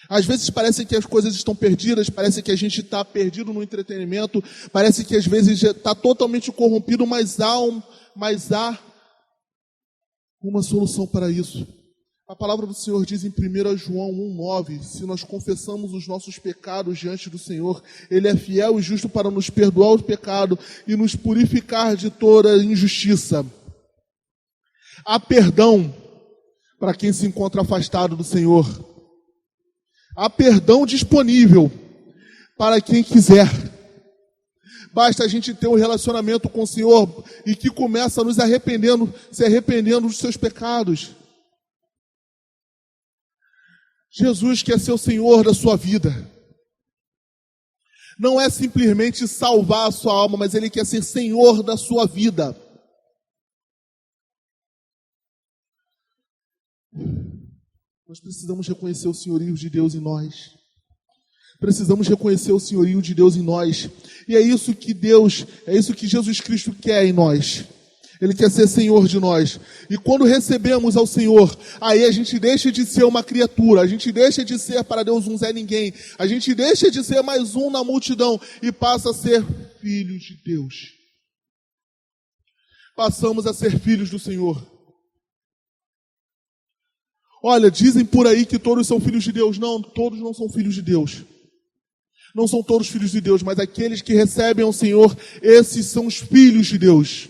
Às vezes parece que as coisas estão perdidas, parece que a gente está perdido no entretenimento, parece que às vezes está totalmente corrompido, mas há uma solução para isso. A palavra do Senhor diz em 1 João 1,9, se nós confessamos os nossos pecados diante do Senhor, Ele é fiel e justo para nos perdoar o pecado e nos purificar de toda injustiça. Há perdão para quem se encontra afastado do Senhor. Há perdão disponível para quem quiser. Basta a gente ter um relacionamento com o Senhor e que começa se arrependendo dos seus pecados. Jesus quer ser o Senhor da sua vida. Não é simplesmente salvar a sua alma, mas Ele quer ser Senhor da sua vida. Nós precisamos reconhecer o senhorio de Deus em nós. Precisamos reconhecer o senhorio de Deus em nós. E é isso que Jesus Cristo quer em nós. Ele quer ser Senhor de nós. E quando recebemos ao Senhor, aí a gente deixa de ser uma criatura, a gente deixa de ser para Deus um Zé Ninguém, a gente deixa de ser mais um na multidão e passa a ser filho de Deus. Passamos a ser filhos do Senhor. Olha, dizem por aí que todos são filhos de Deus. Não, todos não são filhos de Deus. Não são todos filhos de Deus, mas aqueles que recebem ao Senhor, esses são os filhos de Deus.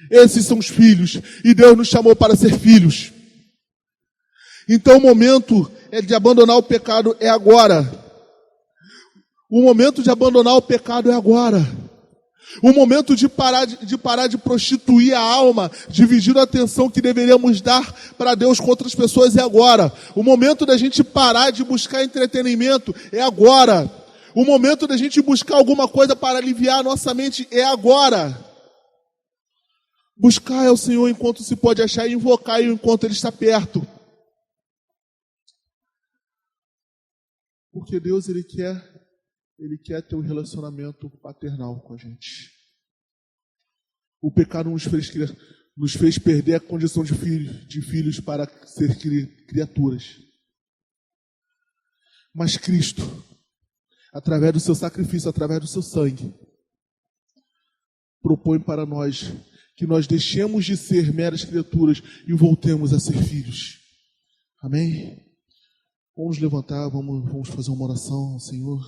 Esses são os filhos. E Deus nos chamou para ser filhos. Então o momento de abandonar o pecado é agora. O momento de abandonar o pecado é agora. O momento de parar de prostituir a alma, dividir a atenção que deveríamos dar para Deus com outras pessoas é agora. O momento da gente parar de buscar entretenimento é agora. O momento da gente buscar alguma coisa para aliviar a nossa mente é agora. Buscar é o Senhor enquanto se pode achar e invocar enquanto Ele está perto. Porque Deus, Ele quer ter um relacionamento paternal com a gente. O pecado nos fez perder a condição de filhos para ser criaturas. Mas Cristo, através do seu sacrifício, através do seu sangue, propõe para nós que nós deixemos de ser meras criaturas e voltemos a ser filhos. Amém? Vamos levantar, vamos fazer uma oração ao Senhor.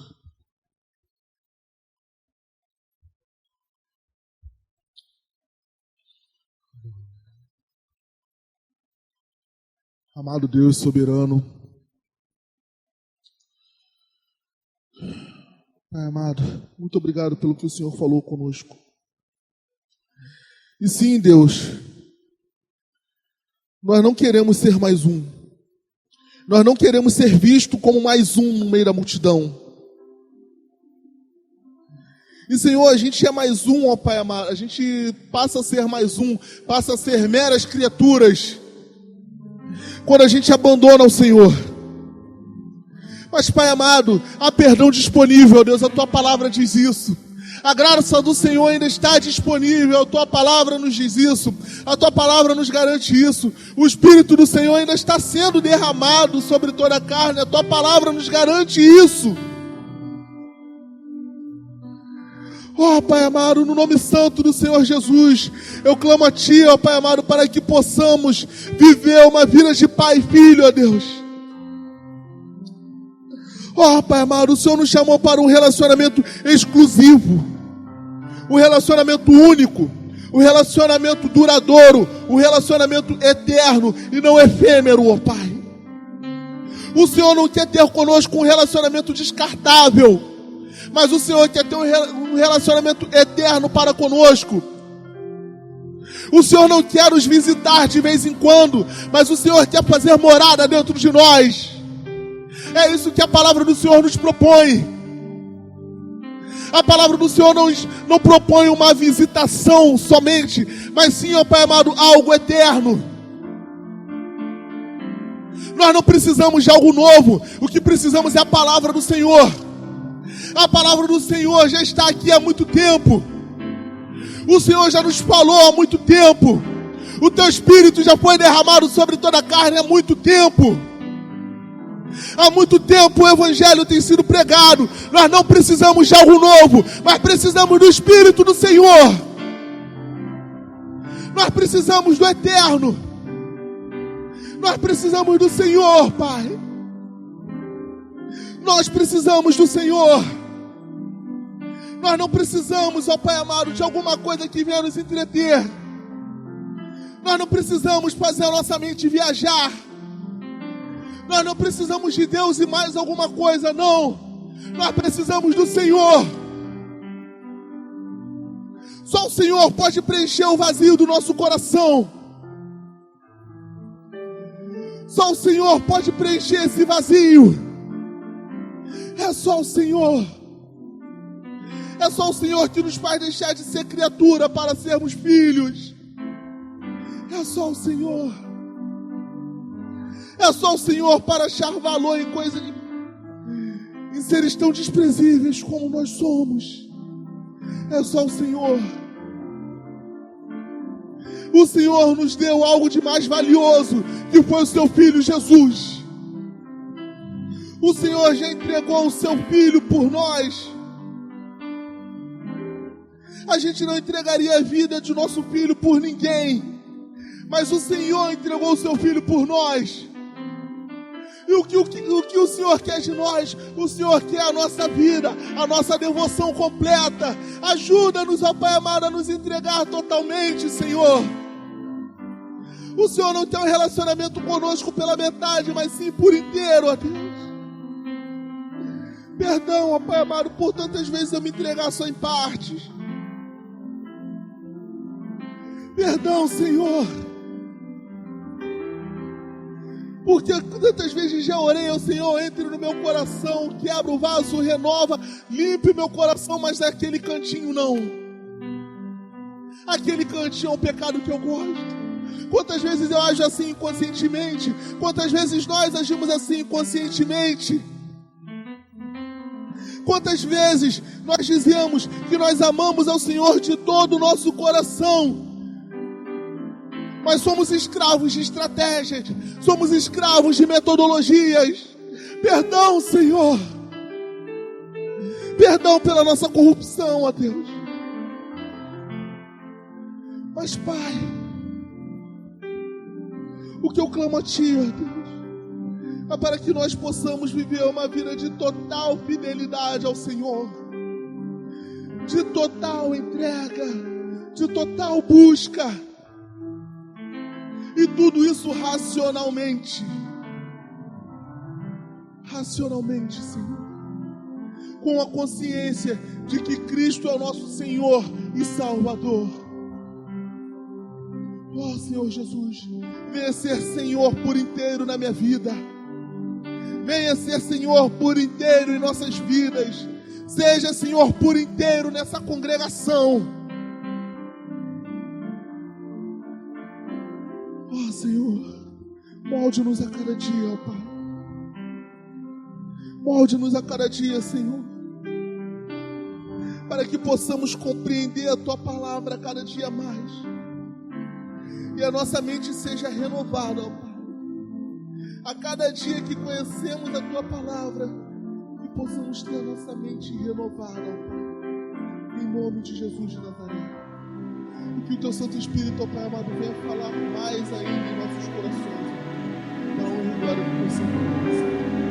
Amado Deus soberano, Pai amado, muito obrigado pelo que o Senhor falou conosco. E sim, Deus, nós não queremos ser mais um. Nós não queremos ser vistos como mais um no meio da multidão. E Senhor, a gente é mais um, ó Pai amado, a gente passa a ser mais um, passa a ser meras criaturas quando a gente abandona o Senhor. Mas Pai amado, há perdão disponível, ó Deus, a Tua palavra diz isso. A graça do Senhor ainda está disponível, a Tua palavra nos diz isso, a Tua palavra nos garante isso. O Espírito do Senhor ainda está sendo derramado sobre toda a carne, a Tua palavra nos garante isso. Ó Pai amado, no nome santo do Senhor Jesus, eu clamo a Ti, ó Pai amado, para que possamos viver uma vida de pai e filho, ó Deus. Ó Pai amado, o Senhor nos chamou para um relacionamento exclusivo, um relacionamento único, um relacionamento duradouro, um relacionamento eterno e não efêmero, ó Pai. O Senhor não quer ter conosco um relacionamento descartável, mas o Senhor quer ter um relacionamento eterno para conosco. O Senhor não quer nos visitar de vez em quando, mas o Senhor quer fazer morada dentro de nós. É isso que a palavra do Senhor nos propõe. A palavra do Senhor não propõe uma visitação somente, mas sim, ó Pai amado, algo eterno. Nós não precisamos de algo novo, o que precisamos é a palavra do Senhor. A palavra do Senhor já está aqui há muito tempo. O Senhor já nos falou há muito tempo. O Teu Espírito já foi derramado sobre toda a carne há muito tempo. Há muito tempo o Evangelho tem sido pregado. Nós não precisamos de algo novo, mas precisamos do Espírito do Senhor. Nós precisamos do eterno. Nós precisamos do Senhor, Pai. Nós precisamos do Senhor. Nós não precisamos, ó Pai amado, de alguma coisa que venha nos entreter. Nós não precisamos fazer a nossa mente viajar. Nós não precisamos de Deus e mais alguma coisa, não. Nós precisamos do Senhor. Só o Senhor pode preencher o vazio do nosso coração. Só o Senhor pode preencher esse vazio. É só o Senhor. É só o Senhor que nos faz deixar de ser criatura para sermos filhos. É só o Senhor. É só o Senhor para achar valor em coisas, em seres tão desprezíveis como nós somos. É só o Senhor. O Senhor nos deu algo de mais valioso, que foi o Seu Filho Jesus. O Senhor já entregou o Seu Filho por nós. A gente não entregaria a vida de nosso filho por ninguém, mas o Senhor entregou o Seu Filho por nós. E o que o Senhor quer de nós? O Senhor quer a nossa vida, a nossa devoção completa. Ajuda-nos, ó Pai amado, a nos entregar totalmente, Senhor. O Senhor não tem um relacionamento conosco pela metade, mas sim por inteiro, ó Deus. Perdão, ó Pai amado, por tantas vezes eu me entregar só em partes. Perdão, Senhor, porque tantas vezes já orei ao Senhor, entre no meu coração, quebra o vaso, renova, limpe meu coração, mas naquele cantinho não. Aquele cantinho é um pecado que eu gosto. Quantas vezes eu ajo assim inconscientemente? Quantas vezes nós agimos assim inconscientemente? Quantas vezes nós dizemos que nós amamos ao Senhor de todo o nosso coração, mas somos escravos de estratégias, somos escravos de metodologias. Perdão, Senhor. Perdão pela nossa corrupção, ó Deus. Mas, Pai, o que eu clamo a Ti, ó Deus, é para que nós possamos viver uma vida de total fidelidade ao Senhor, de total entrega, de total busca, e tudo isso racionalmente. Racionalmente, Senhor, com a consciência de que Cristo é o nosso Senhor e Salvador. Ó Senhor Jesus, venha ser Senhor por inteiro na minha vida. Venha ser Senhor por inteiro em nossas vidas. Seja Senhor por inteiro nessa congregação. Ó Senhor, molde-nos a cada dia, ó Pai. Molde-nos a cada dia, Senhor, para que possamos compreender a Tua palavra a cada dia mais, e a nossa mente seja renovada, ó Pai. A cada dia que conhecemos a Tua palavra, que possamos ter a nossa mente renovada, ó Pai, em nome de Jesus de Nazaré. E que o Teu Santo Espírito, ó Pai amado, venha falar mais ainda em nossos corações, para a honra e glória do Teu Santo nome.